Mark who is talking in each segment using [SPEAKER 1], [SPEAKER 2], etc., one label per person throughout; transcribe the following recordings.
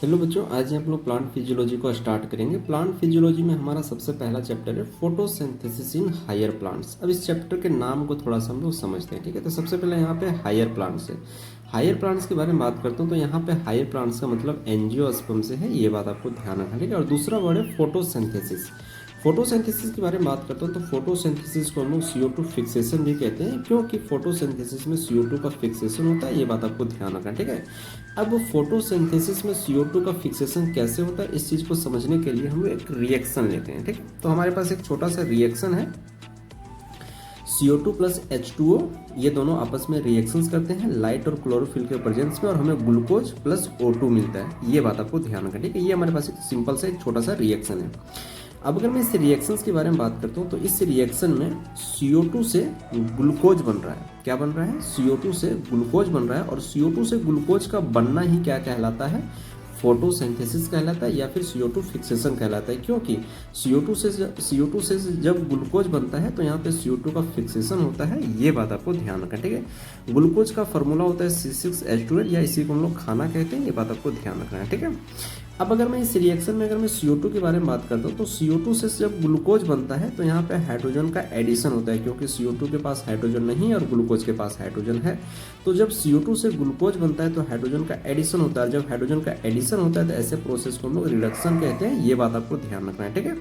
[SPEAKER 1] Hello बच्चों, आज हम लोग प्लांट फिजियोलॉजी को स्टार्ट करेंगे। प्लांट फिजियोलॉजी में हमारा सबसे पहला चैप्टर है फोटोसिंथेसिस इन हायर प्लांट्स। अब इस चैप्टर के नाम को थोड़ा सा हम लोग समझते हैं, ठीक है। तो सबसे पहले यहाँ पे हायर प्लांट्स है। हायर प्लांट्स के बारे में बात करता हूँ तो यहाँ पे हायर प्लांट्स का मतलब एंजियोस्पर्म से है, ये बात आपको ध्यान रखना, ठीक है। और दूसरा वर्ड है फोटोसिंथेसिस। फोटोसिंथेसिस के बारे में बात करता हूँ तो फोटोसिंथेसिस को हम लोग CO2 फिक्सेशन भी कहते हैं, क्योंकि फोटोसिंथेसिस में CO2 का फिक्सेशन होता है, ये बात आपको ध्यान रखना, ठीक है। अब फोटोसिंथेसिस में CO2 का फिक्सेशन कैसे होता है, इस चीज़ को समझने के लिए हम लोग एक रिएक्शन लेते हैं, ठीक है। तो हमारे पास एक छोटा सा रिएक्शन है, CO2 प्लस H2O, ये दोनों आपस में रिएक्शंस करते हैं लाइट और क्लोरोफिल के प्रेजेंस में, और हमें ग्लूकोज प्लस O2 मिलता है, ये बात आपको ध्यान रखना, ठीक है। ये हमारे पास एक सिंपल सा एक छोटा सा रिएक्शन है। अब अगर मैं इस रिएक्शंस के बारे में बात करता हूँ तो इस रिएक्शन में CO2 से ग्लूकोज बन रहा है। क्या बन रहा है? CO2 से ग्लूकोज बन रहा है, और CO2 से ग्लूकोज का बनना ही क्या कहलाता है? फोटोसिंथेसिस कहलाता है, या फिर CO2 फिक्सेशन कहलाता है, क्योंकि CO2 से जब ग्लूकोज बनता है तो यहाँ पे CO2 का फिक्सेशन होता है, ये बात आपको ध्यान रखना, ठीक है। ग्लूकोज का फॉर्मूला होता है C6H12, या इसी को हम लोग खाना कहते हैं, ये बात आपको ध्यान रखना है, ठीक है। अब अगर मैं इस रिएक्शन में अगर मैं CO2 के बारे में बात करता हूँ तो CO2 से जब ग्लूकोज बनता है तो यहाँ पे हाइड्रोजन का एडिशन होता है, क्योंकि CO2 के पास हाइड्रोजन नहीं है और ग्लूकोज के पास हाइड्रोजन है। तो जब CO2 से ग्लूकोज बनता है तो हाइड्रोजन का एडिशन होता है। जब हाइड्रोजन का एडिशन होता है तो ऐसे प्रोसेस को हम लोग रिडक्शन कहते हैं, ये बात आपको ध्यान रखना है, ठीक है।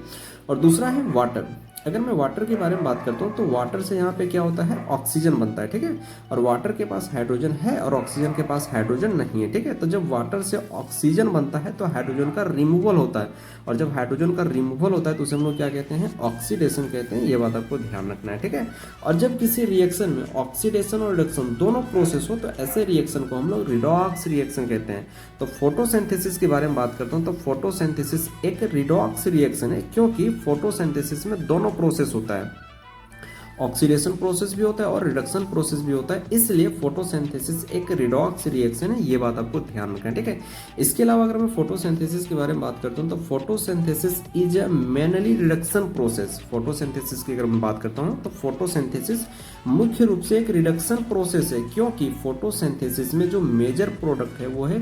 [SPEAKER 1] और दूसरा है वाटर। अगर मैं वाटर के बारे में बात करता हूँ तो वाटर से यहाँ पे क्या होता है? ऑक्सीजन बनता है, ठीक है। और वाटर के पास हाइड्रोजन है और ऑक्सीजन के पास हाइड्रोजन नहीं है, ठीक है। तो जब वाटर से ऑक्सीजन बनता है तो हाइड्रोजन का रिमूवल होता है, और जब हाइड्रोजन का रिमूवल होता है तो उसे हम लोग क्या कहते हैं? ऑक्सीडेशन कहते हैं, ये बात आपको ध्यान रखना है, ठीक है। और जब किसी रिएक्शन में ऑक्सीडेशन और रिडक्शन दोनों प्रोसेस हो तो ऐसे रिएक्शन को हम लोग रिडॉक्स रिएक्शन कहते हैं। तो फोटोसिंथेसिस के बारे में बात करता हूँ तो फोटोसिंथेसिस एक रिडॉक्स रिएक्शन है, क्योंकि फोटोसिंथेसिस में दोनों प्रोसेस होता है, ऑक्सीडेशन प्रोसेस भी होता है और रिडक्शन प्रोसेस भी होता है, इसलिए फोटोसिंथेसिस एक रिडॉक्स रिएक्शन है, ये बात आपको ध्यान रखना है, ठीक है। इसके अलावा अगर मैं फोटोसिंथेसिस के बारे में बात करता हूँ तो photosynthesis is a mainly reduction process. Photosynthesis की अगर मैं बात करता हूँ तो फोटोसिंथेसिस मुख्य रूप से एक रिडक्शन प्रोसेस है, क्योंकि फोटोसिंथेसिस में जो मेजर प्रोडक्ट है वो है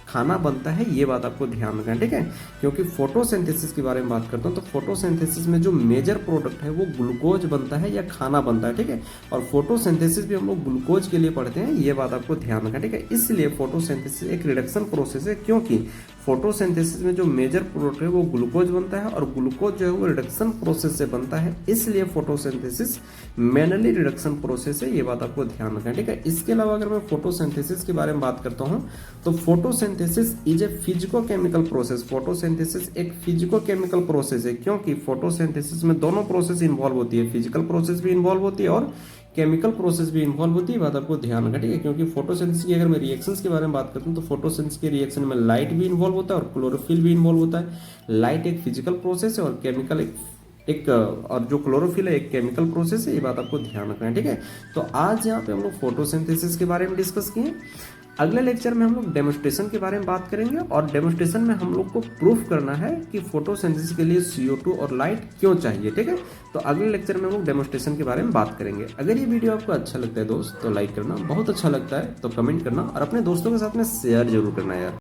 [SPEAKER 1] खाना बनता है, ये बात आपको ध्यान रखना है, ठीक है। क्योंकि फोटोसिंथेसिस के बारे में बात करता हूँ तो फोटोसिंथेसिस में जो मेजर प्रोडक्ट है वो ग्लूकोज बनता है या खाना बनता है, ठीक है। और फोटोसिंथेसिस भी हम लोग ग्लूकोज के लिए पढ़ते हैं, ये बात आपको ध्यान रखना, ठीक है। इसलिए फोटोसिंथेसिस एक रिडक्शन प्रोसेस है, क्योंकि फोटोसिंथेसिस में जो मेजर प्रोडक्ट है वो ग्लूकोज बनता है, और ग्लूकोज जो है वो रिडक्शन प्रोसेस से बनता है, इसलिए फोटोसिंथेसिस मेनली रिडक्शन प्रोसेस है, ये बात आपको ध्यान रखना है, ठीक है। इसके अलावा अगर मैं फोटोसिंथेसिस के बारे में बात करता हूँ तो photosynthesis is a physico-chemical process. Photosynthesis एक फिजिको-केमिकल प्रोसेस है, क्योंकि फोटोसिंथेसिस में दोनों प्रोसेस इन्वॉल्व होती है, फिजिकल प्रोसेस भी इन्वॉल्व होती है और केमिकल प्रोसेस भी इन्वॉल्व होती है, बात आपको ध्यान रखना, ठीक है। क्योंकि फोटोसिंथेसिस की अगर मैं रिएक्शंस के बारे में बात करता हूँ तो फोटोसिंथेसिस के रिएक्शन में लाइट भी इन्वॉल्व होता है और क्लोरोफिल भी इन्वॉल्व होता है। लाइट एक फिजिकल प्रोसेस है और केमिकल एक और जो क्लोरोफिल है एक केमिकल प्रोसेस है, ये बात आपको ध्यान रखना है, ठीक है। तो आज यहाँ पे हम लोग फोटोसिंथेसिस के बारे में डिस्कस किए। अगले लेक्चर में हम लोग डेमोस्ट्रेशन के बारे में बात करेंगे, और डेमोस्ट्रेशन में हम लोग को प्रूफ करना है कि फोटोसिंथेसिस के लिए CO2 और लाइट क्यों चाहिए, ठीक है। तो अगले लेक्चर में हम लोग डेमोस्ट्रेशन के बारे में बात करेंगे। अगर ये वीडियो आपको अच्छा लगता है दोस्त तो लाइक करना, बहुत अच्छा लगता है तो कमेंट करना, और अपने दोस्तों के साथ में शेयर जरूर करना यार।